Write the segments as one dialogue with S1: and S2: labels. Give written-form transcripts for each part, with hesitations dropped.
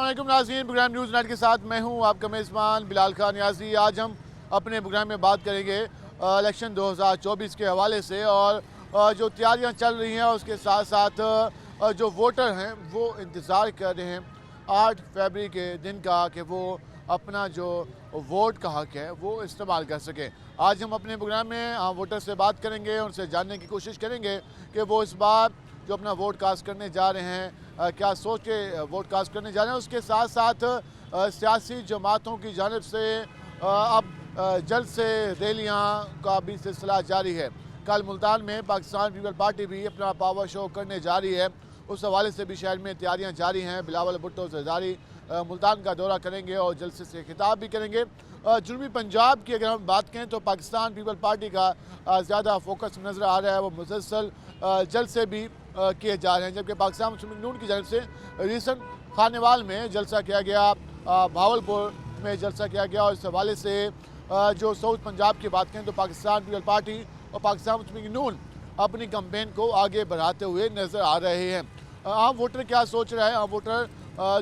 S1: علیکم ناظرین، programme news night کے ساتھ میں ہوں آپ کا میزبان بلال خان نیازی۔ آج ہم اپنے پروگرام میں بات کریں گے الیکشن 2024 کے حوالے سے، اور جو تیاریاں چل رہی ہیں اس کے ساتھ ساتھ جو ووٹر ہیں وہ انتظار کر رہے ہیں 8 فروری کے دن کا کہ وہ اپنا جو ووٹ کا حق ہے وہ استعمال کر سکیں۔ آج ہم اپنے پروگرام میں ووٹر سے بات کریں گے، ان سے جاننے کی کوشش کریں گے کہ وہ اس بار جو اپنا ووٹ کاسٹ کرنے جا رہے ہیں کیا سوچ کے ووٹ کاسٹ کرنے جا رہے ہیں۔ اس کے ساتھ ساتھ سیاسی جماعتوں کی جانب سے اب جلد سے ریلیاں کا بھی سلسلہ جاری ہے۔ کل ملتان میں پاکستان پیپل پارٹی بھی اپنا پاور شو کرنے جا رہی ہے، اس حوالے سے بھی شہر میں تیاریاں جاری ہیں۔ بلاول بھٹو زرداری ملتان کا دورہ کریں گے اور جلسے سے خطاب بھی کریں گے۔ جنوبی پنجاب کی اگر ہم بات کریں تو پاکستان پیپل پارٹی کا زیادہ فوکس نظر آ رہا ہے، وہ مسلسل جلسے بھی کیے جا رہے ہیں، جبکہ پاکستان مسلم لیگ نون کی جانب سے ریسنٹ خانیوال میں جلسہ کیا گیا، بھاولپور میں جلسہ کیا گیا، اور اس حوالے سے جو ساؤتھ پنجاب کی بات کریں تو پاکستان پیپل پارٹی اور پاکستان مسلم لیگ نون اپنی کمپین کو آگے بڑھاتے ہوئے نظر آ رہے ہیں۔ عام ووٹر کیا سوچ رہا ہے، عام ووٹر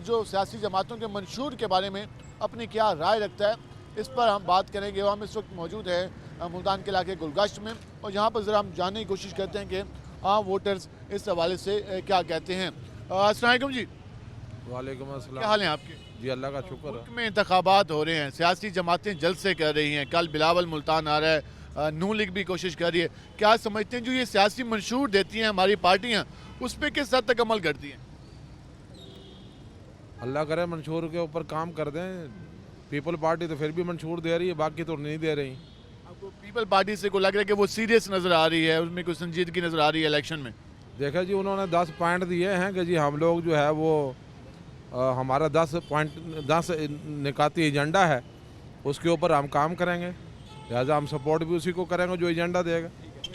S1: جو سیاسی جماعتوں کے منشور کے بارے میں اپنی کیا رائے رکھتا ہے، اس پر ہم بات کریں گے۔ ہم اس وقت موجود ہیں ملتان کے علاقے گلگشت میں، اور یہاں پر ذرا ہم جاننے کی کوشش کرتے ہیں کہ عام ووٹرز اس حوالے سے کیا کہتے ہیں۔ السلام علیکم جی۔
S2: وعلیکم السلام۔
S1: کیا حال ہیں آپ کے؟
S2: جی اللہ کا شکر ہے۔
S1: ملک میں انتخابات ہو رہے ہیں، سیاسی جماعتیں جلسے کر رہی ہیں، کل بلاول ملتان آ رہا ہے، نون لیگ بھی کوشش کر رہی ہے، کیا سمجھتے ہیں جو یہ سیاسی منشور دیتی ہیں ہماری پارٹیاں اس پہ کس حد تک عمل کرتی ہیں؟
S2: اللہ کرے منشور کے اوپر کام کر دیں۔ پیپل پارٹی تو پھر بھی منشور دے رہی ہے، باقی تو نہیں دے رہی۔
S1: آپ کو پیپل پارٹی سے کوئی لگ رہا ہے کہ وہ سیریس نظر آ رہی ہے، اس میں کوئی سنجیدگی نظر آ رہی ہے الیکشن میں؟
S2: دیکھا جی انہوں نے 10 پوائنٹ دیے ہیں کہ جی ہم لوگ جو ہے وہ ہمارا 10 نکاتی ایجنڈا ہے، اس کے اوپر ہم کام کریں گے، لہٰذا ہم سپورٹ بھی اسی کو کریں گے جو ایجنڈا دے گا۔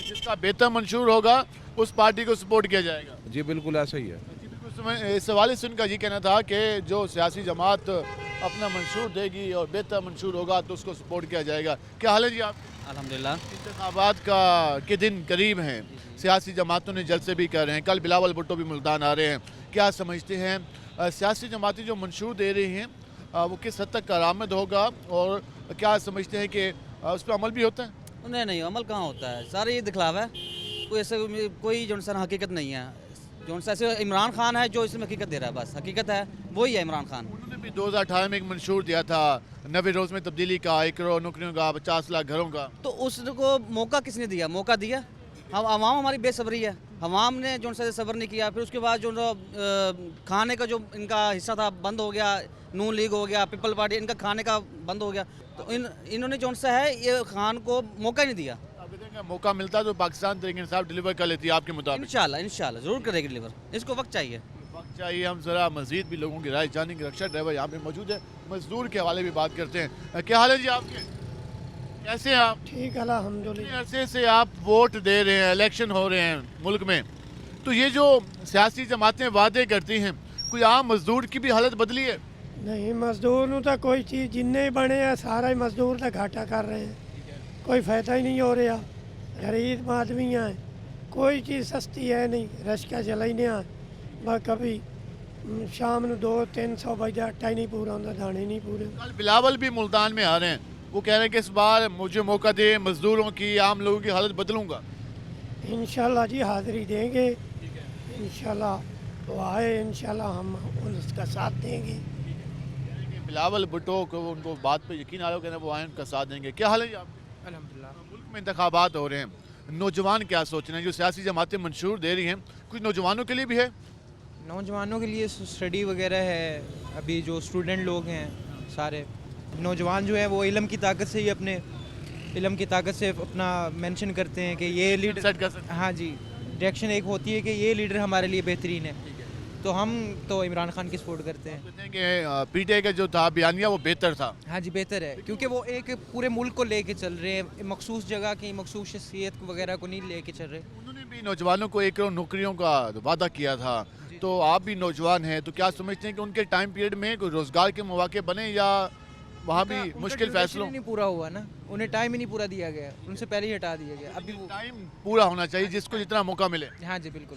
S1: جس کا بہتر منشور ہوگا اس پارٹی کو سپورٹ کیا جائے گا۔
S2: جی بالکل ایسا ہی ہے۔
S1: اس حوالے سے ان کا یہ کہنا تھا کہ جو سیاسی جماعت اپنا منشور دے گی اور بہتر منشور ہوگا تو اس کو سپورٹ کیا جائے گا۔ کیا حال ہے جی آپ؟
S3: الحمدللہ۔
S1: انتخابات کے دن قریب ہیں، سیاسی جماعتوں نے جلسے بھی کر رہے ہیں، کل بلاول بھٹو بھی ملتان آ رہے ہیں، کیا سمجھتے ہیں سیاسی جماعتیں جو منشور دے رہی ہیں وہ کس حد تک کارآمد ہوگا، اور کیا سمجھتے ہیں کہ اس پہ عمل بھی ہوتا ہے؟
S3: نہیں عمل کہاں ہوتا ہے، سارا یہ دکھلاوا ہے، کوئی ایسے کوئی جو انسان حقیقت نہیں ہے۔ جو ایسے عمران خان ہے جو اس میں حقیقت دے رہا ہے، بس حقیقت ہے وہی ہے عمران خان۔
S1: انہوں نے بھی 2018 میں ایک منشور دیا تھا 90 روز میں تبدیلی کا، 1 کروڑ نوکریوں کا، 50 لاکھ گھروں کا۔
S3: تو اس کو موقع کس نے دیا؟ موقع دیا عوام، ہماری بے صبری ہے، عوام نے جو سے صبر نہیں کیا۔ پھر اس کے بعد جو کھانے کا جو ان کا حصہ تھا بند ہو گیا، نون لیگ ہو گیا، پیپل پارٹی، ان کا کھانے کا بند ہو گیا، تو انہوں نے جو سا ہے یہ خان کو موقع نہیں دیا۔
S1: موقع ملتا تو پاکستان تحریک انصاف ڈیلیور کر لیتی ہے آپ کے مطابق؟
S3: انشاءاللہ ضرور کرے گی ڈیلیور، اس کو وقت چاہیے۔
S1: وقت چاہیے۔ ہم ذرا مزید بھی لوگوں کی رائے جانیں گے۔ رکشا ڈرائیور یہاں پہ موجود ہے، مزدور کے حوالے بھی بات کرتے ہیں۔ کیا حال ہے جی آپ کے؟ کیسے ہیں آپ؟
S4: ٹھیک الحمدللہ۔
S1: عرصے سے آپ ووٹ دے رہے ہیں، الیکشن ہو رہے ہیں ملک میں، تو یہ جو سیاسی جماعتیں وعدے کرتی ہیں، کوئی عام مزدور کی بھی حالت بدلی ہے؟
S4: نہیں مزدور نو تو کوئی چیز جننے بنے ہیں سارا ہی مزدور تو گھاٹا کر رہے ہیں، کوئی فائدہ ہی نہیں ہو رہا۔ غریب آدمی ہیں، کوئی چیز سستی ہے نہیں، رشکا چلائی بس کبھی شام نو 200-300 بجے آٹا ہی نہیں پورا ہوتا، دانے نہیں پورے۔
S1: کل بلاول بھی ملتان میں آ رہے ہیں، وہ کہہ رہے ہیں کہ اس بار مجھے موقع دے، مزدوروں کی، عام لوگوں کی حالت بدلوں گا۔
S4: انشاءاللہ جی حاضری دیں گے، انشاءاللہ وہ آئے، انشاءاللہ ہم اس کا ساتھ دیں گے۔
S1: بلاول بھٹو کو ان کو بات پہ یقین آ رہا ہے کہ وہ آئیں ان کا ساتھ دیں گے۔ کیا حال ہے جی آپ؟
S5: الحمدللہ۔
S1: ملک میں انتخابات ہو رہے ہیں، نوجوان کیا سوچ رہے ہیں؟ جو سیاسی جماعتیں منشور دے رہی ہیں، کچھ نوجوانوں کے لیے بھی ہے؟
S5: نوجوانوں کے لیے اسٹڈی وغیرہ ہے، ابھی جو اسٹوڈنٹ لوگ ہیں سارے نوجوان جو ہیں وہ علم کی طاقت سے ہی اپنے علم کی طاقت سے اپنا مینشن کرتے ہیں کہ یہ لیڈر
S1: سیٹ کر سکتے ہیں۔
S5: ہاں جی، ڈائریکشن ایک ہوتی ہے کہ یہ لیڈر ہمارے لیے بہترین ہے، تو ہم تو عمران خان کی سپورٹ کرتے ہیں۔
S1: کہتے ہیں کہ پی ٹی آئی کا جو تھا بیانیہ وہ بہتر تھا۔
S5: ہاں جی بہتر ہے، کیونکہ وہ ایک پورے ملک کو لے کے چل رہے ہیں، مخصوص جگہ کی مخصوص شخصیت وغیرہ کو نہیں لے کے چل رہے۔
S1: انہوں نے بھی نوجوانوں کو 1 کروڑ نوکریوں کا وعدہ کیا تھا، تو آپ بھی نوجوان ہیں، تو کیا سمجھتے ہیں کہ ان کے ٹائم پیریڈ میں کوئی روزگار کے مواقع بنے، یا وہاں بھی مشکل فیصلوں؟
S5: نہیں پورا ہوا نا، انہیں ٹائم ہی نہیں پورا دیا گیا، ان سے پہلے ہی ہٹا دیا گیا۔ ابھی وہ
S1: ٹائم پورا ہونا چاہیے جس کو جتنا موقع ملے۔
S5: ہاں جی بالکل۔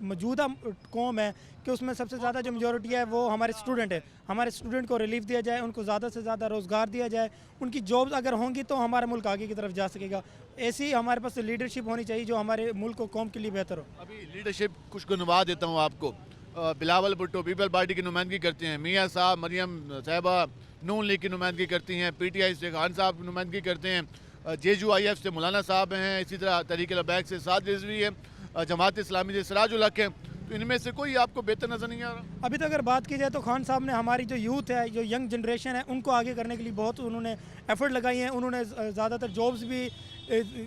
S6: موجودہ قوم ہے کہ اس میں سب سے زیادہ جو میجورٹی ہے وہ ہمارے اسٹوڈنٹ ہے. ہمارے اسٹوڈنٹ کو ریلیف دیا جائے, ان کو زیادہ سے زیادہ روزگار دیا جائے, ان کی جابز اگر ہوں گی تو ہمارا ملک آگے کی طرف جا سکے گا. ایسی ہمارے پاس لیڈرشپ ہونی چاہیے جو ہمارے ملک و قوم کے لیے بہتر ہو.
S1: ابھی لیڈرشپ کچھ گنوا دیتا ہوں آپ کو. بلاول بھٹو پیپل پارٹی کی نمائندگی کرتے ہیں, میاں صاحب مریم صاحبہ نون لیگ کی نمائندگی کرتی ہیں, پی ٹی آئی سے خان صاحب نمائندگی کرتے ہیں, جیجو آئی ایف سے مولانا صاحب ہیں, اسی طرح تحریک لبیک سے سعد رضوی ہے, جماعت اسلامی سے سراج الحق ہے. تو ان میں سے کوئی آپ کو بہتر نظر نہیں آ رہا؟
S6: ابھی تک اگر بات کی جائے تو خان صاحب نے ہماری جو یوتھ ہے, جو ینگ جنریشن ہے, ان کو آگے کرنے کے لیے بہت انہوں نے ایفرٹ لگائی ہیں. انہوں نے زیادہ تر جابز بھی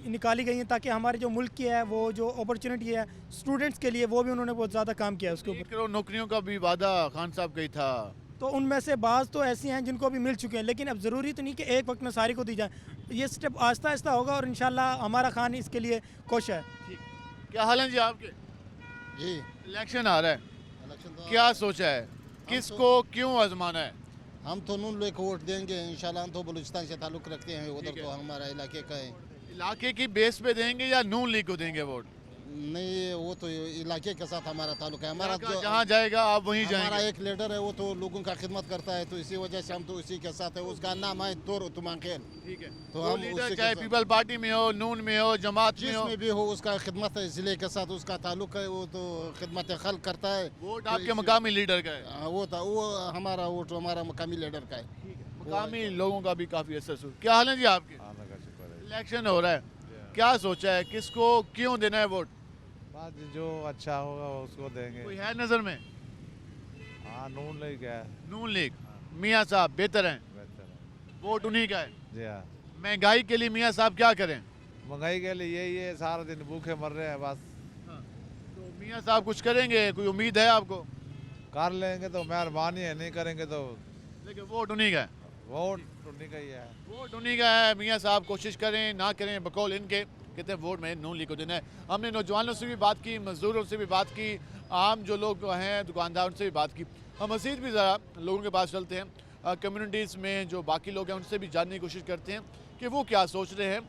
S6: نکالی گئی ہیں تاکہ ہمارے جو ملک کی ہے وہ جو اپرچونٹی ہے اسٹوڈنٹس کے لیے وہ بھی انہوں نے بہت زیادہ کام کیا ہے اس کے
S1: 1
S6: اوپر.
S1: کروڑ نوکریوں کا بھی وعدہ خان صاحب کا ہی تھا.
S6: تو ان میں سے بعض تو ایسی ہیں جن کو بھی مل چکے ہیں, لیکن اب ضروری تو نہیں کہ ایک وقت میں ساری کو دی جائیں. یہ سٹیپ آہستہ آہستہ ہوگا اور انشاءاللہ ہمارا خان اس کے لیے کوشش ہے.
S1: کیا حال ہیں جی آپ کے؟
S7: جی
S1: الیکشن آ رہا ہے,
S7: الیکشن تو
S1: کیا سوچا ہے, کس کو کیوں آزمانا ہے؟
S7: ہم تو نون لیگ کو ووٹ دیں گے انشاءاللہ. ہم تو بلوچستان سے تعلق رکھتے ہیں, ادھر تو ہمارا علاقے کا ہے.
S1: علاقے کی بیس پہ دیں گے یا نون لیگ کو دیں گے ووٹ؟
S7: نہیں, وہ تو علاقے کے ساتھ ہمارا تعلق ہے. ہمارا
S1: جہاں جائے گا آپ وہیں جائیں
S7: ہمارا
S1: گے.
S7: ایک لیڈر ہے, وہ تو لوگوں کا خدمت کرتا ہے, تو اسی وجہ سے ہم تو اسی کے ساتھ ہیں. اس کا نام ہے طور تمانخیل.
S1: ٹھیک ہے,
S7: تو
S1: وہ
S7: ہم
S1: لیڈر
S7: اسی کے
S1: چاہے
S7: ساتھ-
S1: پیپل پارٹی میں ہو, نون میں ہو, جماعت میں
S7: جس
S1: ہو,
S7: میں بھی ہو اس کا خدمت ہے, ضلع کے ساتھ اس کا تعلق ہے. وہ تو خدمت خلق کرتا ہے.
S1: ووٹ آپ کے مقامی لیڈر کا ہے.
S7: وہ ہمارا ووٹ ہمارا مقامی لیڈر کا ہے.
S1: مقامی لوگوں کا بھی کافی اثر. کیا حال ہے جی آپ کے؟ الیکشن ہو رہا ہے, کیا سوچا ہے, کس کو کیوں دینا ہے ووٹ؟
S2: جو اچھا ہوگا اس کو دیں گے.
S1: کوئی ہے نظر میں؟
S2: ہاں نون لیگ ہے.
S1: نون لیگ, میاں صاحب بہتر ہیں, ووٹ انہی کا ہے.
S2: جی ہاں.
S1: مہنگائی کے لیے میاں صاحب کیا کریں؟
S2: مہنگائی کے لیے یہی ہے, سارا دن بھوکے مر رہے ہیں بس.
S1: تو میاں صاحب کچھ کریں گے, کوئی امید ہے آپ کو؟
S2: کر لیں گے تو مہربانی ہے, نہیں کریں گے تو
S1: لیکن ووٹ انہی کا ہے.
S2: ووٹ انہیں کا ہی ہے.
S1: ووٹ انہی کا ہے. میاں صاحب کوشش کریں, نہ کریں, بقول ان کے کہتے ہیں ووٹ میں نون لیگ کو دینا ہے. ہم نے نوجوانوں سے بھی بات کی, مزدوروں سے بھی بات کی, عام جو لوگ ہیں دکاندار ان سے بھی بات کی. ہم مزید بھی ذرا لوگوں کے پاس چلتے ہیں, کمیونٹیز میں جو باقی لوگ ہیں ان سے بھی جاننے کی کوشش کرتے ہیں کہ وہ کیا سوچ رہے ہیں,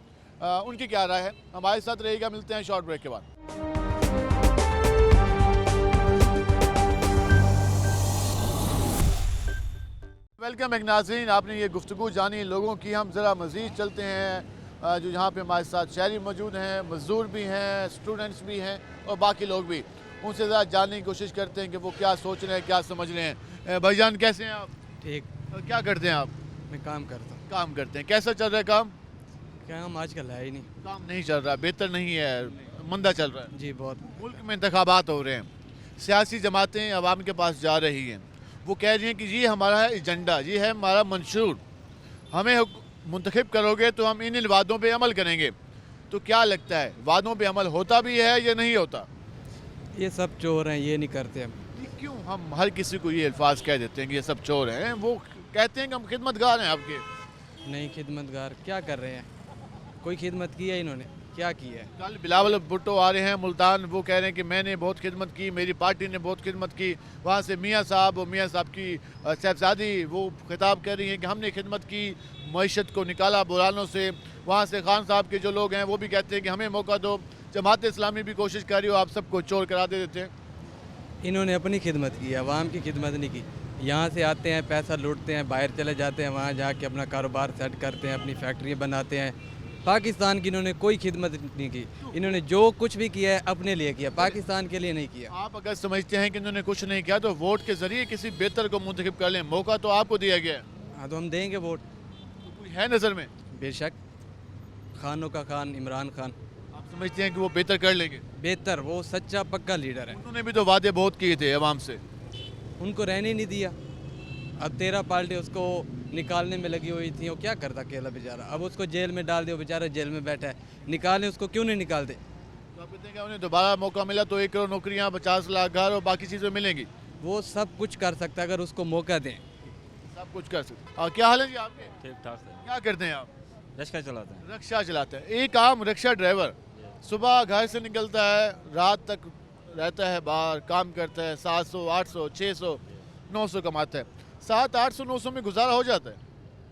S1: ان کی کیا رائے ہے. ہمارے ساتھ رہے گا, ملتے ہیں شارٹ بریک کے بعد. ویلکم ایک ناظرین, آپ نے یہ گفتگو جانی لوگوں کی. ہم ذرا مزید چلتے ہیں, جو یہاں پہ ہمارے ساتھ شہری موجود ہیں, مزدور بھی ہیں, اسٹوڈنٹس بھی ہیں اور باقی لوگ بھی. ان سے ذرا جاننے کی کوشش کرتے ہیں کہ وہ کیا سوچ رہے ہیں, کیا سمجھ رہے ہیں. بھائی جان کیسے ہیں آپ؟
S8: ٹھیک.
S1: کیا کرتے ہیں آپ؟
S8: میں کام کرتا ہوں.
S1: کام کرتے ہیں. کیسا چل رہا ہے کام؟
S8: کام آج کل ہے ہی نہیں.
S1: کام نہیں چل رہا, بہتر نہیں ہے, مندہ چل رہا ہے.
S8: جی بہت.
S1: ملک میں انتخابات ہو رہے ہیں, سیاسی جماعتیں عوام کے پاس جا رہی ہیں, وہ کہہ رہی ہیں کہ یہ ہمارا ایجنڈا, یہ ہے ہمارا منشور, ہمیں منتخب کرو گے تو ہم ان وعدوں پہ عمل کریں گے. تو کیا لگتا ہے, وعدوں پہ عمل ہوتا بھی ہے یا نہیں ہوتا؟
S8: یہ سب چور ہیں, یہ نہیں کرتے ہم.
S1: کیوں ہم ہر کسی کو یہ الفاظ کہہ دیتے ہیں کہ یہ سب چور ہیں؟ وہ کہتے ہیں کہ ہم خدمت گار ہیں آپ کے.
S8: نہیں خدمت گار کیا کر رہے ہیں, کوئی خدمت کی ہے انہوں نے, کیا کی ہے؟
S1: کل بلاول بھٹو آ رہے ہیں ملتان, وہ کہہ رہے ہیں کہ میں نے بہت خدمت کی, میری پارٹی نے بہت خدمت کی. وہاں سے میاں صاحب اور میاں صاحب کی صاحبزادی وہ خطاب کر رہی ہیں کہ ہم نے خدمت کی, معیشت کو نکالا بحرانوں سے. وہاں سے خان صاحب کے جو لوگ ہیں وہ بھی کہتے ہیں کہ ہمیں موقع دو. جماعت اسلامی بھی کوشش کر رہی ہو, آپ سب کو چور کرا دیتے ہیں.
S8: انہوں نے اپنی خدمت کی ہے, عوام کی خدمت نہیں کی. یہاں سے آتے ہیں, پیسہ لوٹتے ہیں, باہر چلے جاتے ہیں, وہاں جا کے اپنا کاروبار سیٹ کرتے ہیں, اپنی فیکٹری بناتے ہیں. پاکستان کی انہوں نے کوئی خدمت نہیں کی. انہوں نے جو کچھ بھی کیا ہے اپنے لیے کیا, پاکستان کے لیے نہیں کیا.
S1: آپ اگر سمجھتے ہیں کہ انہوں نے کچھ نہیں کیا تو ووٹ کے ذریعے کسی بہتر کو منتخب کر لیں, موقع تو آپ کو دیا گیا ہے.
S8: ہاں تو ہم دیں گے ووٹ.
S1: کوئی ہے نظر میں؟
S8: بے شک, خانوں کا خان عمران خان.
S1: آپ سمجھتے ہیں کہ وہ بہتر کر لیں گے؟
S8: بہتر, وہ سچا پکا لیڈر ہے.
S1: انہوں نے بھی تو وعدے بہت کیے تھے عوام سے.
S8: ان کو رہنے نہیں دیا. اب 13 پارٹی اس کو نکالنے میں لگی ہوئی تھی, وہ کیا کرتا اکیلا بیچارہ. اب اس کو جیل میں ڈال دے, وہ بیچارہ جیل میں بیٹھا ہے, نکالیں اس کو کیوں نہیں نکالتے؟
S1: تو آپ کہتے ہیں کہ انہیں دوبارہ موقع ملا تو 1 کروڑ نوکریاں, 50 لاکھ گھر اور باقی چیزیں ملیں گی.
S8: وہ سب کچھ کر سکتا ہے اگر اس کو موقع دیں.
S1: سب کچھ کر سکتے. کیا حال ہے جی آپ کے؟
S9: ٹھیک ٹھاک ہے.
S1: کیا کرتے ہیں آپ؟
S9: رکشہ چلاتے ہیں.
S1: رکشہ چلاتے ہیں. ایک عام رکشہ ڈرائیور صبح گھر سے نکلتا ہے, رات تک رہتا ہے باہر, کام کرتا ہے, 700 800 600 900 کماتا ہے. 700 800 900 میں گزارا ہو جاتا ہے؟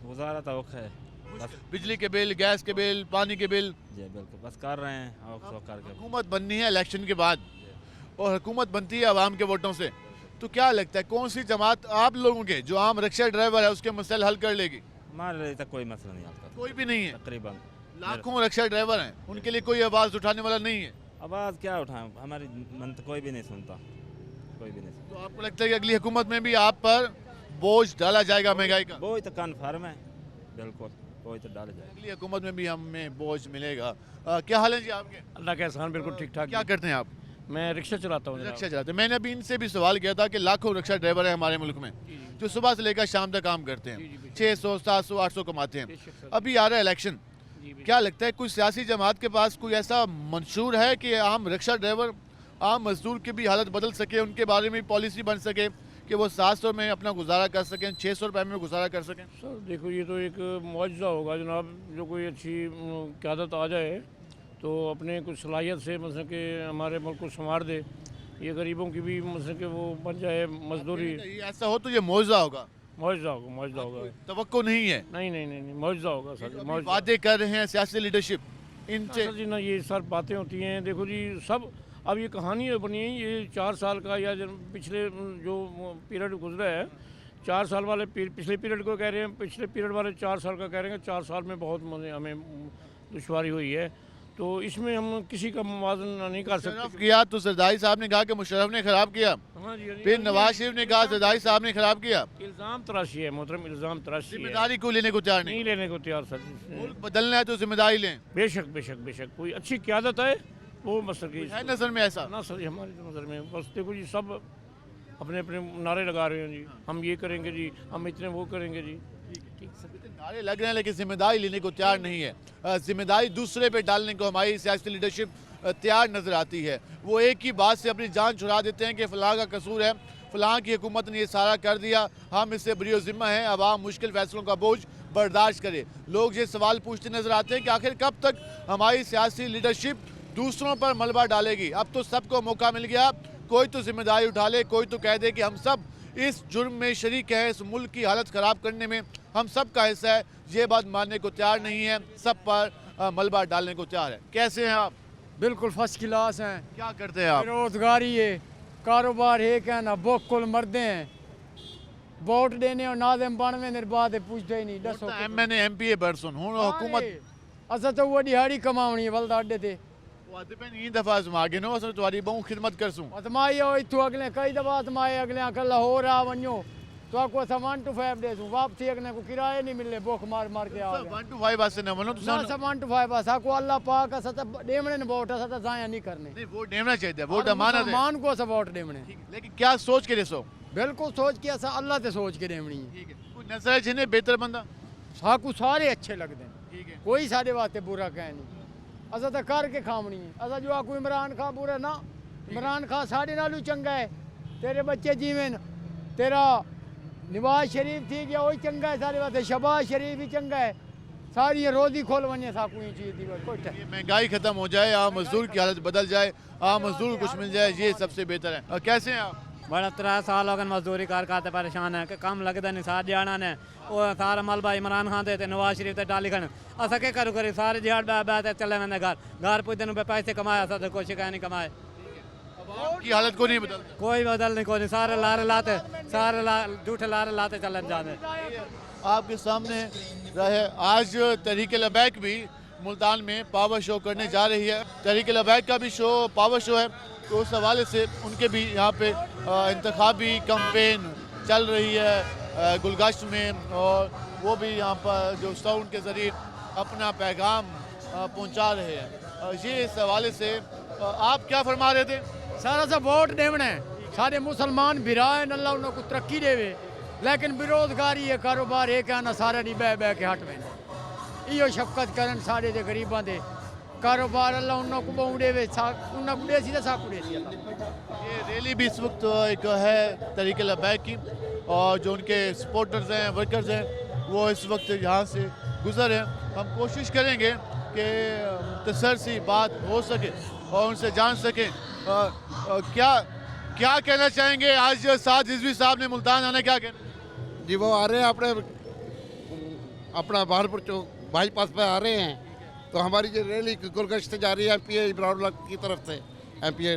S9: گزارا تو ہے, بس
S1: بجلی کے بل, گیس کے بل, پانی کے بل.
S9: جی بالکل, بس کر رہے ہیں اور کر کے.
S1: حکومت بننی ہے الیکشن کے بعد, اور حکومت بنتی ہے عوام کے ووٹوں سے, تو کیا لگتا ہے کون سی جماعت آپ لوگوں کے جو عام رکشہ ڈرائیور ہے اس کے مسائل حل کر لے گی؟
S9: ہمارے لیے تک کوئی مسئلہ نہیں آتا
S1: کوئی بھی نہیں ہے.
S9: تقریباً.
S1: لاکھوں رکشہ ڈرائیور ہیں, ان کے لیے کوئی آواز اٹھانے والا نہیں ہے.
S9: آواز کیا اٹھائیں, ہماری منت کوئی بھی نہیں سنتا, کوئی بھی نہیں سنتا.
S1: تو آپ کو لگتا ہے کہ اگلی حکومت میں بھی آپ پر بوجھ ڈالا جائے گا مہنگائی کا؟
S9: وہی تو کنفرم ہے, بالکل وہی تو ڈالا جائے گا.
S1: اگلی حکومت میں بھی ہمیں بوجھ ملے گا. کیا حال ہے جی آپ کے؟
S10: اللہ کا احسان, بالکل ٹھیک ٹھاک.
S1: کیا کرتے ہیں آپ؟
S10: میں رکشہ چلاتا ہوں.
S1: رکشہ چلاتے ہیں. میں نے ابھی ان سے بھی سوال کیا تھا کہ لاکھوں رکشہ ڈرائیور ہیں ہمارے ملک میں جو صبح سے لے کر شام تک کام کرتے ہیں, 600 700 800 کماتے ہیں. ابھی آ رہا ہے الیکشن, کیا لگتا ہے کوئی سیاسی جماعت کے پاس کوئی ایسا منشور ہے کہ عام رکشہ ڈرائیور, عام مزدور کی بھی حالت بدل سکے, ان کے بارے میں پالیسی بن سکے کہ وہ 700 میں اپنا گزارا کر سکیں, 600 روپے میں گزارا کر سکیں؟
S10: سر دیکھو, یہ تو ایک معجزہ ہوگا جناب, جو کوئی اچھی قیادت آ جائے تو اپنے کچھ صلاحیت سے مثلا کہ ہمارے ملک کو سنوار دے, یہ غریبوں کی بھی مثلا کہ وہ بن جائے مزدوری.
S1: ایسا ہو تو یہ معجزہ ہوگا.
S10: معجزہ ہوگا, معجزہ ہوگا.
S1: توقع نہیں ہے؟
S10: نہیں, معجزہ ہوگا سر.
S1: وعدے کر رہے ہیں سیاسی لیڈرشپ ان سے
S10: جی نا, یہ سر باتیں ہوتی ہیں. دیکھو جی, سب اب یہ کہانی بنی ہے, یہ 4 سال کا یا پچھلے جو پیریڈ گزرا ہے, 4 سال والے پچھلے پیریڈ کو کہہ رہے ہیں, پچھلے پیریڈ والے 4 سال کا کہہ رہے ہیں. 4 سال میں بہت ہمیں دشواری ہوئی ہے, تو اس میں ہم کسی کا موازنہ نہیں کر سکتے.
S1: کیا تو زرداری صاحب نے کہا کہ مشرف نے خراب کیا, پھر نواز شریف نے کہا زرداری صاحب نے خراب کیا.
S10: الزام تراشی ہے محترم, الزام تراشی ہے.
S1: ذمہ داری کو لینے کو تیار
S10: نہیں لینے کو تیار سر.
S1: ملک بدلنا ہے تو ذمہ داری لیں.
S10: بے شک بے شک بے شک, کوئی اچھی قیادت ہے وہ مسئلہ
S1: ہے نظر میں ایسا؟
S10: نہ سر ہماری نظر میں بس دیکھو جی, سب اپنے اپنے نعرے لگا رہے ہیں جی, ہم یہ کریں گے جی, ہم اتنے وہ کریں گے جی.
S1: نعرے لگ رہے ہیں لیکن ذمہ داری لینے کو تیار نہیں ہے. ذمہ داری دوسرے پہ ڈالنے کو ہماری سیاسی لیڈرشپ تیار نظر آتی ہے. وہ ایک ہی بات سے اپنی جان چھڑا دیتے ہیں کہ فلاں کا قصور ہے, فلاں کی حکومت نے یہ سارا کر دیا, ہم اس سے بری و ذمہ ہیں, عوام مشکل فیصلوں کا بوجھ برداشت کرے. لوگ یہ سوال پوچھتے نظر آتے ہیں کہ آخر کب تک ہماری سیاسی لیڈرشپ دوسروں پر ملبہ ڈالے گی. اب تو سب کو موقع مل گیا, کوئی تو ذمہ داری اٹھا لے, کوئی تو کہہ دے کہ ہم سب اس جرم میں شریک ہیں, اس ملک کی حالت خراب کرنے میں ہم سب کا حصہ ہے. یہ بات ماننے کو تیار نہیں ہے, سب پر ملبہ ڈالنے کو تیار ہے. کیسے ہیں آپ؟
S11: بالکل فرسٹ کلاس ہیں.
S1: کیا کرتے ہیں آپ؟
S11: روزگاری ہے, کاروبار ہے, کہنا بوکل مردے ہیں, ووٹ دینے اور ناظم بنوے دن بعد پوچھتے ہی نہیں. دسو
S1: M N A M P A برسن ہوں حکومت
S11: اسا تو وہ دیہڑی کماونی ہے ولدا اڈے تے
S1: وعدے پہ نہیں دفعہ آزما گے نو, اسا تمہاری بہت خدمت کرسوں.
S11: ازمائی ہو اتھو اگلے کئی دفعہ ازمائے, اگلے آکھا لاہور آ ونجو تو آپ کو 1 to 5 دے سوں, واپسی اگلے کو کرائے نہیں ملے, بوکھ مار مار کے آ گئے.
S1: 1 to 5 واسطے نہ ونو
S11: نہ 1 to 5 اسا کو اللہ پاک اسا ڈیمنے نے ووٹ اسا ضائع نہیں کرنے.
S1: نہیں ووٹ دینا چاہیے, ووٹ امانت ہے.
S11: مان کو اسا ووٹ ڈیمنے,
S1: لیکن کیا سوچ کے دسو؟
S11: بالکل سوچ کے اسا اللہ تے سوچ کے ڈیمنی ہے.
S1: کوئی نظر ہے جنہیں بہتر بندہ؟
S11: ساکو سارے اچھے لگتے ہیں, کوئی سارے واسطے برا کہہ نہیں. اسا تو کر کے کھاونی ہے. اسا جو آکو عمران خان برا نہ, عمران خان ساڑے نالو چنگا ہے, تیرے بچے جیویں, تیرا نواز شریف تھی گیا وہی چنگا ہے سارے واسطے, شہباز شریف ہی چنگا ہے, ساری روزی کھول ونجے ساکو ہی چیز دی.
S1: مہنگائی ختم ہو جائے, عام مزدور کی حالت بدل جائے, عام مزدور کو کچھ مل جائے, یہ سب سے بہتر ہے. کیسے ہیں آپ؟
S12: بڑا 3 سال ہو گئے مزدوری کر کے پریشان ہے کہ کم لگتا نہیں. سارے دیہڑا نے وہ سارا ملبہ عمران خان تے نواز شریف تے ڈالی کھڑے. اسا کے کرو کری, سارے دیہڑ بہ چلے ویندے گھر پوچھتے ہیں پیسے کمائے, اسا تو کوئی شکایت نہیں کمائے.
S1: کی حالت کو نہیں بدلتا,
S12: کوئی بدل نہیں, کوئی نہیں, سارے لارے لاتے, سارے جھوٹے لارے لاتے چلے جاتے.
S1: آپ کے سامنے رہے آج تحریک لبیک بھی ملتان میں پاور شو کرنے جا رہی ہے. تحریک لبیک کا بھی شو پاور شو ہے, تو اس حوالے سے ان کے بھی یہاں پہ انتخابی کمپین چل رہی ہے گلگشت میں, اور وہ بھی یہاں پر جو ساؤنڈ کے ذریعے اپنا پیغام پہنچا رہے ہیں. یہ اس حوالے سے آپ کیا فرما رہے تھے؟
S11: سارا سا ووٹ دیونا ہے, سارے مسلمان برائے اللہ انہوں کو ترقی دے وے, لیکن بیروزگاری ہے, کاروبار ہے, کہنا سارا نہیں بہ بہ کے ہٹ وے. ایو شفقت کرن سارے دے غریباں دے, کاروبار اللہ انہوں کو بہوں دے وے, انہوں کو دے سی دے ساکو دے سی اللہ.
S1: یہ ریلی بھی اس وقت ایک ہے تحریک لبیک کی, اور جو ان کے سپورٹرز ہیں, ورکرز ہیں, وہ اس وقت یہاں سے گزر ہیں. ہم کوشش کریں گے کہ مختصر سی بات ہو سکے اور ان سے جان سکیں کیا کہنا چاہیں گے. آج سعد رضوی صاحب نے ملتان آنا, کیا کہنا؟
S13: جی وہ آ رہے ہیں اپنا بہرپور چوک بائی پاس پہ آ رہے ہیں, تو ہماری جو ریلی گلگشت سے جا رہی ہے ایم پی اے عمران اللہ کی طرف سے, ایم پی اے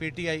S14: PTI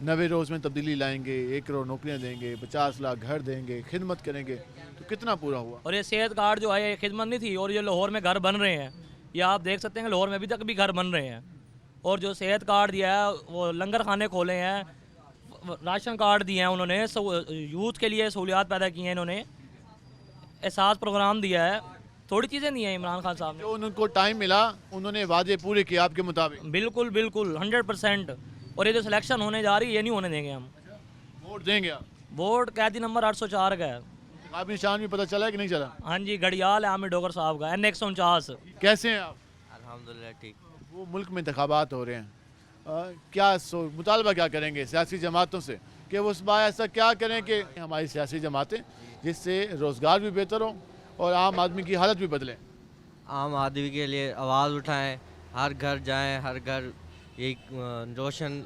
S1: 90 روز میں تبدیلی لائیں گے, 1 کروڑ نوکریاں دیں گے, 50 لاکھ گھر دیں گے, خدمت کریں گے, تو کتنا پورا ہوا؟
S15: اور یہ صحت کارڈ جو ہے یہ خدمت نہیں تھی, اور یہ لاہور میں گھر بن رہے ہیں, یہ آپ دیکھ سکتے ہیں کہ لاہور میں ابھی تک بھی گھر بن رہے ہیں. اور جو صحت کارڈ دیا ہے وہ لنگر خانے کھولے ہیں, راشن کارڈ دیے ہیں انہوں نے, یوتھ کے لیے سہولیات پیدا کی ہیں انہوں نے, احساس پروگرام دیا ہے, تھوڑی چیزیں دی ہیں عمران خان صاحب نے.
S1: جو ان کو ٹائم ملا انہوں نے وعدے پورے کیے آپ کے مطابق؟
S15: بالکل بالکل 100%. اور یہ جو سلیکشن ہونے جا رہی ہے یہ نہیں ہونے دیں گے ہم.
S1: ووٹ دیں گے آپ؟
S15: ووٹ قیدی نمبر 804 کا ہے.
S1: انتخابی نشان بھی پتہ چلا ہے کہ نہیں چلا؟
S15: ہاں جی, گھڑیال ہے عامر ڈوگر صاحب کا, N149.
S1: کیسے ہیں آپ؟
S3: الحمدللہ ٹھیک.
S1: وہ ملک میں انتخابات ہو رہے ہیں, کیا مطالبہ کیا کریں گے سیاسی جماعتوں سے کہ وہ اس بار ایسا کیا کریں کہ ہماری سیاسی جماعتیں جس سے روزگار بھی بہتر ہو اور عام آدمی کی حالت بھی بدلے؟
S3: عام آدمی کے لیے آواز اٹھائیں, ہر گھر جائیں, ہر گھر. ایک روشن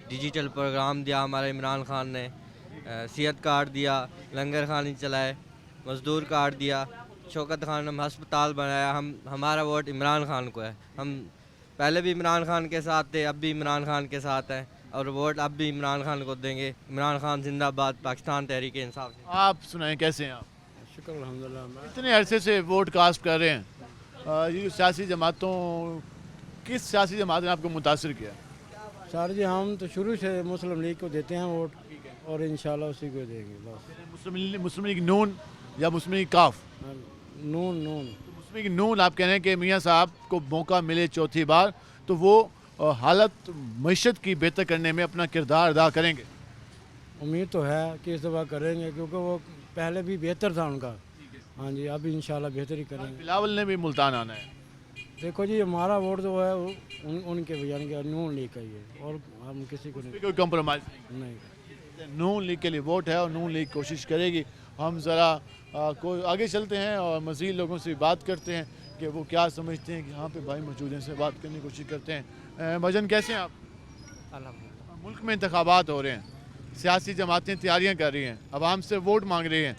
S3: ڈیجیٹل پروگرام دیا ہمارے عمران خان نے, صحت کارڈ دیا, لنگر خانی چلائے, مزدور کارڈ دیا, شوکت خان ہسپتال بنایا. ہمارا ووٹ عمران خان کو ہے. ہم پہلے بھی عمران خان کے ساتھ تھے, اب بھی عمران خان کے ساتھ ہیں, اور ووٹ اب بھی عمران خان کو دیں گے. عمران خان زندہ باد, پاکستان تحریک انصاف.
S1: آپ سنائیں کیسے ہیں آپ؟
S16: شکر الحمدللہ.
S1: اتنے عرصے سے ووٹ کاسٹ کر رہے ہیں, یہ سیاسی جماعتوں, کس سیاسی جماعت نے آپ کو متاثر کیا؟
S16: سر جی ہم تو شروع سے مسلم لیگ کو دیتے ہیں ووٹ, اور انشاءاللہ اسی کو دیں گے بس.
S1: مسلم لیگ نون یا مسلم لیگ کاف؟
S16: نون.
S1: مسلم لیگ نون. آپ کہہ رہے ہیں کہ میاں صاحب کو موقع ملے چوتھی بار تو وہ حالت معیشت کی بہتر کرنے میں اپنا کردار ادا کریں گے؟
S16: امید تو ہے کہ اس دفعہ کریں گے, کیونکہ وہ پہلے بھی بہتر تھا ان کا. ہاں جی, اب انشاءاللہ بہتر ہی کریں گے.
S1: بلاول نے بھی ملتان آنا ہے.
S16: دیکھو جی ہمارا ووٹ جو ہے ان کے یعنی کہ نون لیگ کا ہی ہے, اور ہم کسی کو نہیں,
S1: کوئی کمپرومائز
S16: نہیں.
S1: نون لیگ کے لیے ووٹ ہے اور نون لیگ کوشش کرے گی. ہم ذرا آگے چلتے ہیں اور مزید لوگوں سے بات کرتے ہیں کہ وہ کیا سمجھتے ہیں. کہ یہاں پہ بھائی موجود ہیں, سے بات کرنے کی کوشش کرتے ہیں. بھجن کیسے ہیں آپ؟
S3: الحمدللہ.
S1: ملک میں انتخابات ہو رہے ہیں, سیاسی جماعتیں تیاریاں کر رہی ہیں, عوام سے ووٹ مانگ رہی ہیں,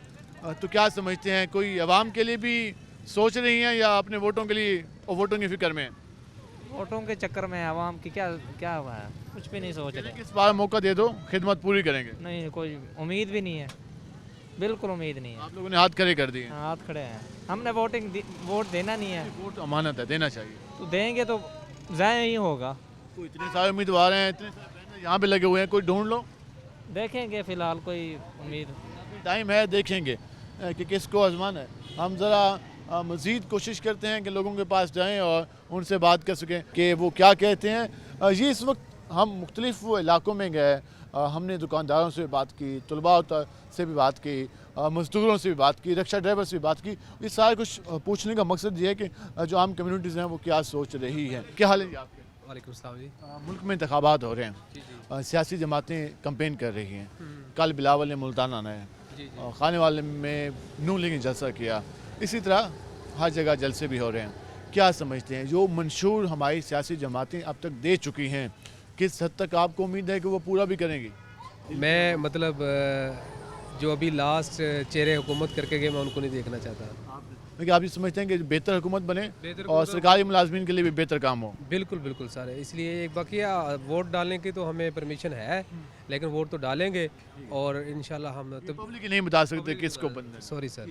S1: تو کیا سمجھتے ہیں کوئی عوام کے لیے بھی سوچ رہی ہیں یا اپنے ووٹوں کے لیے اور ووٹوں کی فکر میں؟
S17: ووٹوں کے چکر میں عوام کی کیا ہوا ہے, کچھ بھی نہیں سوچ رہے.
S1: اس بار موقع دے دو, خدمت پوری کریں گے.
S17: نہیں, کوئی امید بھی نہیں ہے, بالکل امید نہیں ہے.
S1: آپ لوگوں نے ہاتھ کھڑے کر دیے؟
S17: ہاتھ کھڑے ہیں. ہم نے ووٹ دینا نہیں ہے.
S1: ووٹ امانت ہے, دینا چاہیے.
S17: تو دیں گے تو ضائع ہی ہوگا.
S1: کوئی اتنے سارے امیدوار ہیں, اتنے سارے یہاں پہ لگے ہوئے ہیں, کوئی ڈھونڈ لو.
S17: دیکھیں گے, فی الحال کوئی امید
S1: ٹائم ہے, دیکھیں گے کہ کس کو آزمانا ہے. ہم ذرا مزید کوشش کرتے ہیں کہ لوگوں کے پاس جائیں اور ان سے بات کر سکیں کہ وہ کیا کہتے ہیں. یہ اس وقت ہم مختلف علاقوں میں گئے, ہم نے دکانداروں سے بات کی, طلباء سے بھی بات کی, مزدوروں سے بھی بات کی, رکشہ ڈرائیور سے بھی بات کی. یہ سارا کچھ پوچھنے کا مقصد یہ ہے کہ جو عام کمیونٹیز ہیں وہ کیا سوچ رہی ہیں. کیا حال ہے جی آپ کے؟
S18: وعلیکم السلام جی.
S1: ملک میں انتخابات ہو رہے ہیں, سیاسی جماعتیں کمپین کر رہی ہیں. کل بلاول نے ملتان آنا ہے, خانے والے میں نون لیگ نے جلسہ کیا, اسی طرح ہر جگہ جلسے بھی ہو رہے ہیں. کیا سمجھتے ہیں جو منشور ہماری سیاسی جماعتیں اب تک دے چکی ہیں, کس حد تک آپ کو امید ہے کہ وہ پورا بھی کریں گی؟
S18: میں مطلب جو ابھی لاسٹ چہرے حکومت کر کے گئے میں ان کو نہیں دیکھنا چاہتا.
S1: لیکن آپ یہ سمجھتے ہیں کہ بہتر حکومت بنے اور سرکاری ملازمین کے لیے بھی بہتر کام ہو؟
S18: بالکل بالکل سر. اس لیے ایک بقیہ ووٹ ڈالنے کی تو ہمیں پرمیشن ہے, لیکن ووٹ تو ڈالیں گے, اور انشاءاللہ ہم
S1: پبلک نہیں بتا سکتے کس کو بننا ہے.
S18: Sorry sir.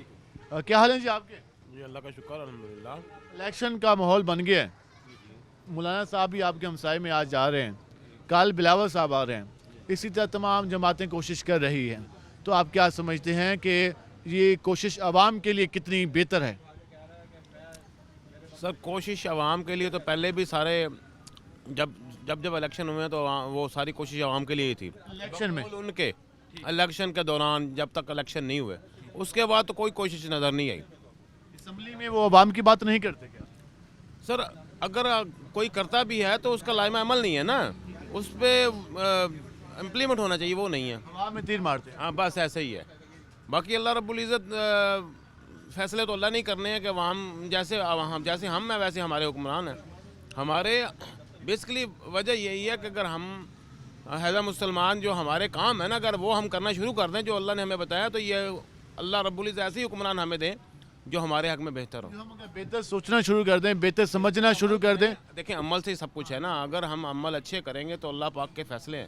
S1: کیا حال ہے جی آپ کے؟
S16: جی اللہ کا شکر الحمدللہ.
S1: الیکشن کا ماحول بن گیا ہے. مولانا صاحب بھی آپ کے ہمسائے میں آج جا رہے ہیں, کل بلاول صاحب آ رہے ہیں, اسی طرح تمام جماعتیں کوشش کر رہی ہیں. تو آپ کیا سمجھتے ہیں کہ یہ کوشش عوام کے لیے کتنی بہتر ہے؟
S16: سر کوشش عوام کے لیے تو پہلے بھی سارے جب الیکشن ہوئے تو وہ ساری کوشش عوام کے لیے ہی تھی.
S1: الیکشن میں
S16: ان کے الیکشن کے دوران جب تک الیکشن نہیں ہوئے اس کے بعد تو کوئی کوشش نظر نہیں آئی.
S1: اسمبلی میں وہ عوام کی بات نہیں کرتے کیا؟
S16: سر اگر کوئی کرتا بھی ہے تو اس کا لائمہ عمل نہیں ہے نا, اس پہ امپلیمنٹ ہونا چاہیے, وہ نہیں ہے.
S1: عوام میں تیر مارتے ہیں.
S16: ہاں بس ایسے ہی ہے. باقی اللہ رب العزت فیصلے تو اللہ نہیں کرنے ہیں کہ ہم جیسے ہم ہیں ویسے ہمارے حکمران ہیں. ہمارے بیسکلی وجہ یہی ہے کہ اگر ہم ایز اے مسلمان جو ہمارے کام ہے نا, اگر وہ ہم کرنا شروع کر دیں جو اللہ نے ہمیں بتایا, تو یہ اللہ رب العزت ایسے ہی حکمران ہمیں دیں جو ہمارے حق میں بہتر ہو.
S1: ہم اگر بہتر سوچنا شروع کر دیں, بہتر سمجھنا شروع کر دیں.
S16: دیکھیں عمل سے ہی سب کچھ ہے نا. اگر ہم عمل اچھے کریں گے تو اللہ پاک کے فیصلے ہیں,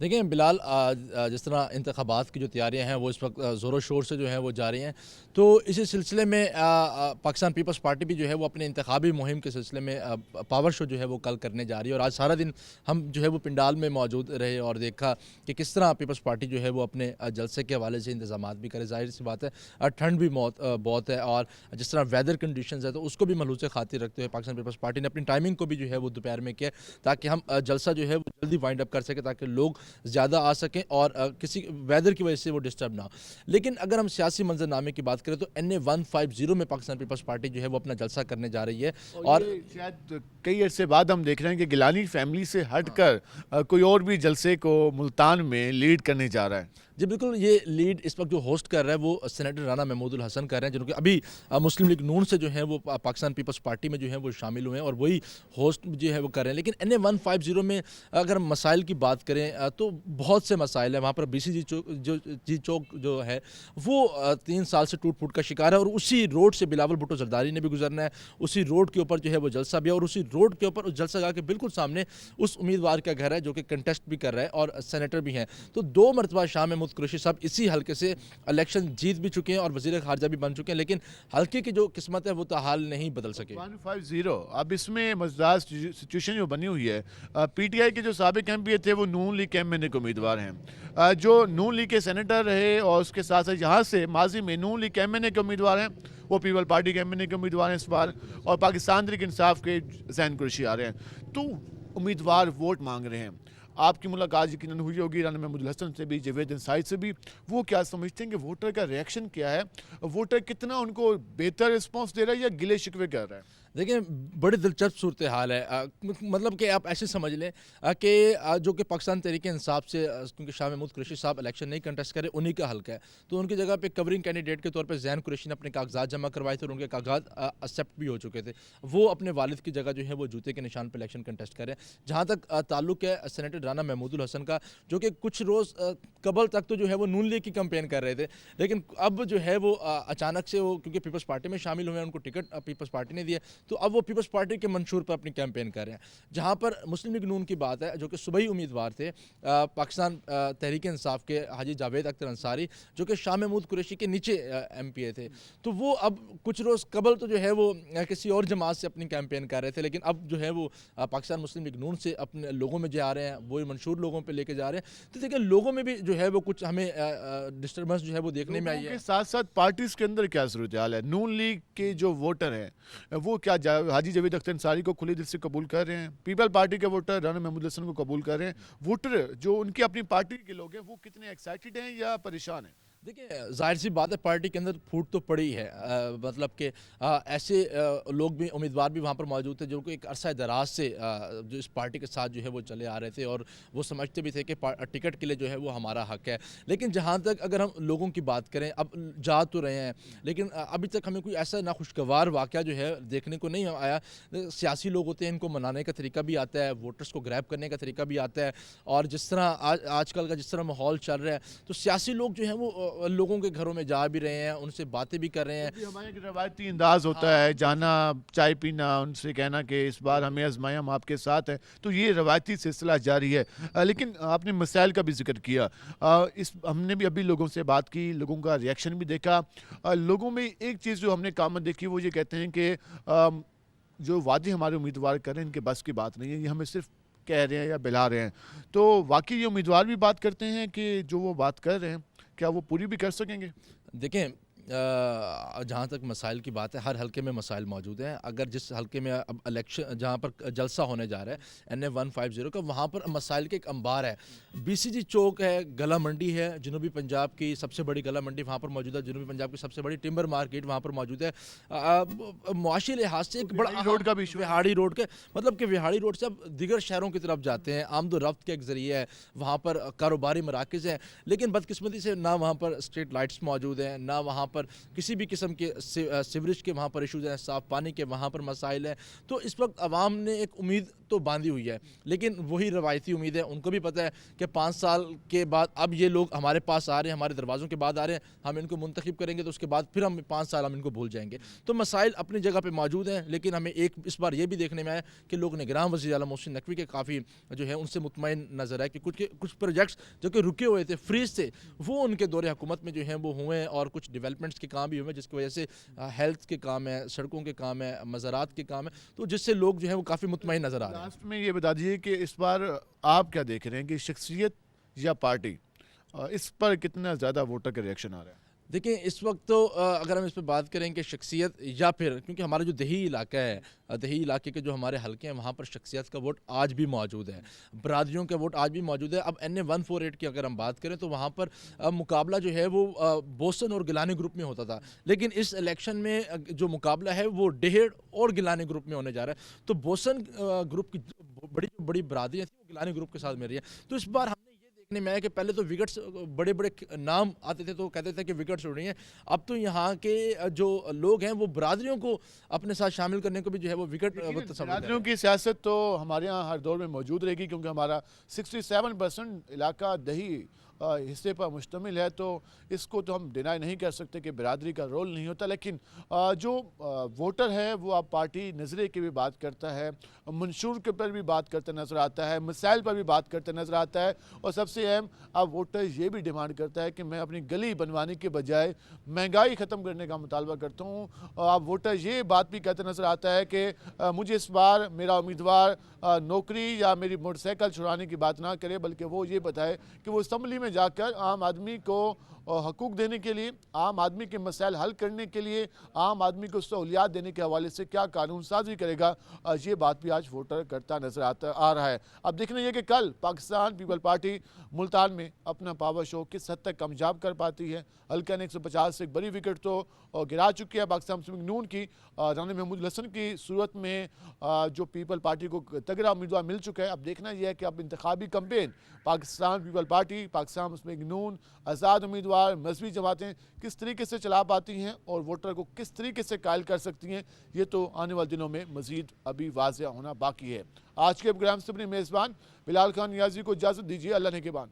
S5: دیکھیں بلال، جس طرح انتخابات کی جو تیاریاں ہیں وہ اس وقت زور و شور سے جو ہیں وہ جاری ہیں، تو اسی سلسلے میں پاکستان پیپلز پارٹی بھی جو ہے وہ اپنے انتخابی مہم کے سلسلے میں پاور شو جو ہے وہ کل کرنے جا رہی ہے، اور آج سارا دن ہم جو ہے وہ پنڈال میں موجود رہے اور دیکھا کہ کس طرح پیپلز پارٹی جو ہے وہ اپنے جلسے کے حوالے سے انتظامات بھی کرے۔ ظاہر سی بات ہے ٹھنڈ بھی بہت ہے، اور جس طرح ویدر کنڈیشنز ہے تو اس کو بھی ملحوظ خاطر رکھتے ہوئے پاکستان پیپلز پارٹی نے اپنی ٹائمنگ کو بھی جو ہے وہ دوپہر میں کیا تاکہ ہم جلسہ جو ہے وہ جلدی وائنڈ اپ کر سکیں، تاکہ لوگ زیادہ آ سکیں اور کسی ویدر کی وجہ سے وہ ڈسٹرب نہ ہو۔ لیکن اگر ہم سیاسی منظرنامے کی بات کریں تو NA 150 میں پاکستان پیپلز پارٹی جو ہے وہ اپنا جلسہ کرنے جا رہی ہے، اور
S1: شاید کئی عرصے بعد ہم دیکھ رہے ہیں کہ گیلانی فیملی سے ہٹ کر کوئی اور بھی جلسے کو ملتان میں لیڈ کرنے جا رہا ہے۔
S5: جی بالکل، یہ لیڈ اس وقت جو ہوسٹ کر رہا ہے وہ سینیٹر رانا محمود الحسن کر رہے ہیں، جنہوں کہ ابھی مسلم لیگ نون سے جو ہیں وہ پاکستان پیپلز پارٹی میں جو ہیں وہ شامل ہوئے ہیں اور وہی ہوسٹ جو ہے وہ کر رہے ہیں۔ لیکن NA 150 میں اگر ہم مسائل کی بات کریں تو بہت سے مسائل ہیں۔ وہاں پر BCG چوک جو ہے وہ 3 سال سے ٹوٹ پھوٹ کا شکار ہے، اور اسی روڈ سے بلاول بھٹو زرداری نے بھی گزرنا ہے، اسی روڈ کے اوپر جو ہے وہ جلسہ بھی ہے، اور اسی روڈ کے اوپر اس جلسہ گاہ کے بالکل سامنے اس امیدوار کا گھر ہے جو کہ کنٹیسٹ بھی کر رہا ہے اور سینیٹر بھی ہیں۔ تو 2 مرتبہ شاہ محمود قریشی صاحب اسی حلقے سے الیکشن جیت بھی چکے ہیں اور وزیر خارجہ بھی بن چکے ہیں، لیکن حلقے کی جو قسمت ہے وہ تاحال نہیں بدل سکے۔
S1: 150 اب اس میں مزدار سچویشن جو بنی ہوئی ہے، PTI کے جو سابق MP تھے وہ نون لیگ MNA کے امیدوار ہیں، جو نون لیگ کے سینیٹر رہے اور اس کے ساتھ ساتھ یہاں سے ماضی میں نون لیگ MNA کے امیدوار ہیں، وہ پیپل پارٹی کے MNA کے امیدوار ہیں اس بار، اور پاکستان تحریک انصاف کے زین قریشی آ رہے ہیں، تو امیدوار ووٹ مانگ رہے ہیں۔ آپ کی ملاقات یقیناً ہوئی ہوگی رانا محمود الحسن سے بھی، جاوید انصاری سے بھی، وہ کیا سمجھتے ہیں کہ ووٹر کا ریاکشن کیا ہے، ووٹر کتنا ان کو بہتر رسپانس دے رہا ہے یا گلے شکوے کر رہا ہے؟
S5: دیکھیں بڑی دلچسپ صورتحال ہے، مطلب کہ آپ ایسے سمجھ لیں کہ جو کہ پاکستان تحریک انصاف سے، کیونکہ شاہ محمود قریشی صاحب الیکشن نہیں کنٹیسٹ کرے، انہی کا حلقہ ہے، تو ان کی جگہ پہ کورنگ کینڈیڈیٹ کے طور پہ زین قریشی نے اپنے کاغذات جمع کروائے تھے اور ان کے کاغذات ایکسیپٹ بھی ہو چکے تھے، وہ اپنے والد کی جگہ جو ہے وہ جوتے کے نشان پہ الیکشن کنٹیسٹ کریں۔ جہاں تک تعلق ہے سینیٹر رانا محمود الحسن کا، جو کہ کچھ روز قبل تک تو جو ہے وہ نون لیگ کی کمپین کر رہے تھے، لیکن اب جو ہے وہ اچانک سے وہ کیونکہ پیپلز پارٹی میں شامل ہوئے ہیں، ان کو ٹکٹ پیپلز پارٹی نے دیا، تو اب وہ پیپلز پارٹی کے منشور پر اپنی کیمپین کر رہے ہیں۔ جہاں پر مسلم لیگ نون کی بات ہے، جو کہ صوبائی امیدوار تھے پاکستان تحریک انصاف کے حاجی جاوید اختر انصاری، جو کہ شاہ محمود قریشی کے نیچے MPA تھے، تو وہ اب کچھ روز قبل تو جو ہے وہ کسی اور جماعت سے اپنی کیمپین کر رہے تھے، لیکن اب جو ہے وہ پاکستان مسلم لیگ نون سے اپنے لوگوں میں جا رہے ہیں، وہی منشور لوگوں پہ لے کے جا رہے ہیں۔ تو دیکھیں لوگوں میں بھی جو ہے وہ کچھ ہمیں ڈسٹربنس جو ہے وہ دیکھنے میں آئی ہے۔
S1: کے ساتھ ساتھ پارٹیز کے اندر کیا صورتحال ہے؟ نون لیگ کے جو ووٹر ہیں وہ کیا حاجی جاوید اختر انصاری کو کھلے دل سے قبول کر رہے ہیں؟ پیپل پارٹی کے ووٹر رانا محمود الحسن کو قبول کر رہے ہیں؟ ووٹر جو ان کی اپنی پارٹی کے لوگ ہیں وہ کتنے ایکسائٹڈ ہیں یا پریشان ہیں؟
S5: دیکھیں ظاہر سی بات ہے پارٹی کے اندر پھوٹ تو پڑی ہے، مطلب کہ ایسے لوگ بھی امیدوار بھی وہاں پر موجود تھے جو کہ ایک عرصہ دراز سے جو اس پارٹی کے ساتھ جو ہے وہ چلے آ رہے تھے اور وہ سمجھتے بھی تھے کہ ٹکٹ کے لیے جو ہے وہ ہمارا حق ہے۔ لیکن جہاں تک اگر ہم لوگوں کی بات کریں، اب جا تو رہے ہیں لیکن ابھی تک ہمیں کوئی ایسا ناخوشگوار واقعہ جو ہے دیکھنے کو نہیں آیا۔ سیاسی لوگ ہوتے ہیں، ان کو منانے کا طریقہ بھی آتا ہے، ووٹرز کو گریب کرنے کا طریقہ بھی آتا ہے، اور جس طرح آج کل کا جس طرح ماحول چل رہا ہے تو سیاسی لوگ جو ہیں وہ لوگوں کے گھروں میں جا بھی رہے ہیں، ان سے باتیں بھی کر رہے ہیں۔
S1: ہمارے ایک روایتی انداز ہوتا ہے جانا، چائے پینا، ان سے کہنا کہ اس بار ہمیں آزمائیں، ہم آپ کے ساتھ ہیں، تو یہ روایتی سلسلہ جاری ہے۔ لیکن آپ نے مسائل کا بھی ذکر کیا، ہم نے بھی ابھی لوگوں سے بات کی، لوگوں کا ریاکشن بھی دیکھا۔ لوگوں میں ایک چیز جو ہم نے کامن دیکھی وہ یہ کہتے ہیں کہ جو وعدے ہمارے امیدوار کر رہے ہیں ان کے بس کی بات نہیں ہے، یہ ہمیں صرف کہہ رہے ہیں یا بلا رہے ہیں۔ تو واقعی یہ امیدوار بھی بات کرتے ہیں کہ جو وہ بات کر رہے ہیں کیا وہ پوری بھی کر سکیں گے؟
S5: دیکھیں جہاں تک مسائل کی بات ہے، ہر حلقے میں مسائل موجود ہیں۔ اگر جس حلقے میں اب الیکشن جہاں پر جلسہ ہونے جا رہا ہے NA 150 کا، وہاں پر مسائل کے ایک انبار ہے۔ BCG چوک ہے، گلا منڈی ہے، جنوبی پنجاب کی سب سے بڑی گلا منڈی وہاں پر موجود ہے، جنوبی پنجاب کی سب سے بڑی ٹمبر مارکیٹ وہاں پر موجود ہے۔ معاشی لحاظ سے ایک بڑا
S1: روڈ کا بھی
S5: وہاڑی روڈ کے، مطلب کہ وہاڑی روڈ سے اب دیگر شہروں کی طرف جاتے ہیں، آمد و رفت کا ایک ذریعہ ہے، وہاں پر کاروباری مراکز ہیں، لیکن بدقسمتی سے نہ وہاں پر اسٹریٹ لائٹس موجود ہیں، نہ وہاں پر پر کسی بھی قسم کے سیوریج کے وہاں پر ایشوز ہیں، صاف پانی کے وہاں پر مسائل ہیں. تو اس وقت عوام نے ایک امید تو باندھی ہوئی ہے، لیکن وہی روایتی امید ہے. ان کو بھی پتہ ہے کہ 5 سال کے بعد اب یہ لوگ ہمارے پاس آ رہے ہیں، ہمارے دروازوں کے بعد آ رہے ہیں، ہم ان کو منتخب کریں گے تو اس کے بعد پھر ہم 5 سال ہم ان کو بھول جائیں گے. تو مسائل اپنی جگہ پہ موجود ہیں، لیکن ہمیں ایک اس بار یہ بھی دیکھنے میں آیا کہ لوگ نگراں وزیر اعلیٰ محسن نقوی کے کافی جو ہے ان سے مطمئن نظر ہے کہ کچھ پروجیکٹس جو کہ رکے ہوئے تھے، فریز تھے، وہ ان کے دور حکومت میں جو ہیں وہ ہوئے ہیں، اور کچھ ڈیولپمنٹس کے کام بھی ہوئے جس کی وجہ سے ہیلتھ کے کام ہے، سڑکوں کے کام ہے، مزارات کے کام ہے، تو جس سے لوگ جو ہیں وہ کافی مطمئن نظر آ رہے ہیں.
S1: لاسٹ میں یہ بتا دیجیے کہ اس بار آپ کیا دیکھ رہے ہیں کہ شخصیت یا پارٹی، اس پر کتنا زیادہ ووٹر کا ریئیکشن آ رہا ہے؟
S5: دیکھیں اس وقت تو اگر ہم اس پہ بات کریں کہ شخصیت یا پھر کیونکہ ہمارا جو دیہی علاقہ ہے، دیہی علاقے کے جو ہمارے حلقے ہیں وہاں پر شخصیت کا ووٹ آج بھی موجود ہے، برادریوں کا ووٹ آج بھی موجود ہے. اب NA 148 کی اگر ہم بات کریں تو وہاں پر مقابلہ جو ہے وہ بوسن اور گیلانی گروپ میں ہوتا تھا، لیکن اس الیکشن میں جو مقابلہ ہے وہ ڈیہڑ اور گیلانی گروپ میں ہونے جا رہا ہے. تو بوسن گروپ کی بڑی برادریاں تھیں وہ گیلانی گروپ کے ساتھ مل رہی ہیں. تو اس بار ہم نے یہ دیکھنے میں آیا کہ پہلے تو وکٹس بڑے نام آتے تھے تو کہتے تھے کہ وکٹس اڑ رہی ہیں، اب تو یہاں کے جو لوگ ہیں وہ برادریوں کو اپنے ساتھ شامل کرنے کو بھی جو ہے وہ وکٹ
S1: برادریوں کی سیاست تو ہمارے یہاں ہر دور میں موجود رہے گی، کیونکہ ہمارا 67% علاقہ دیہی حصے پر مشتمل ہے، تو اس کو تو ہم ڈینائی نہیں کر سکتے کہ برادری کا رول نہیں ہوتا. لیکن جو ووٹر ہے وہ اب پارٹی نظریے کی بھی بات کرتا ہے، منشور کے پر بھی بات کرتا نظر آتا ہے، مسائل پر بھی بات کرتا نظر آتا ہے، اور سب سے اہم اب ووٹر یہ بھی ڈیمانڈ کرتا ہے کہ میں اپنی گلی بنوانے کے بجائے مہنگائی ختم کرنے کا مطالبہ کرتا ہوں. اب ووٹر یہ بات بھی کہتا نظر آتا ہے کہ مجھے اس بار میرا امیدوار نوکری یا میری موٹر سائیکل چھڑانے کی بات نہ کرے، بلکہ وہ یہ بتائے کہ وہ اسمبلی میں جا کر عام آدمی کو حقوق دینے کے لیے، عام آدمی کے مسائل حل کرنے کے لیے، عام آدمی کو سہولیات دینے کے حوالے سے کیا قانون سازی کرے گا. یہ بات بھی آج ووٹر کرتا نظر آ رہا ہے. اب دیکھنا یہ کہ کل پاکستان پیپل پارٹی ملتان میں اپنا پاور شو کس حد تک کامیاب کر پاتی ہے. حلقہ نے 150 سے ایک بڑی وکٹ تو گرا چکی ہے پاکستان مسلم لیگ نون کی. رانا محمود الحسن کی صورت میں جو پیپل پارٹی کو تگڑا امیدوار مل چکا ہے. اب دیکھنا یہ ہے کہ اب انتخابی campaign Pakistan people party, Pakistan Muslim league Noon, آزاد امیدوار، مذہبی جماعتیں کس طریقے سے چلا پاتی ہیں اور ووٹر کو کس طریقے سے قائل کر سکتی ہیں. یہ تو آنے والے دنوں میں مزید ابھی واضح ہونا باقی ہے. آج کے پروگرام سے اپنے میزبان بلال خان نیازی کو اجازت دیجیے. اللہ نگہبان.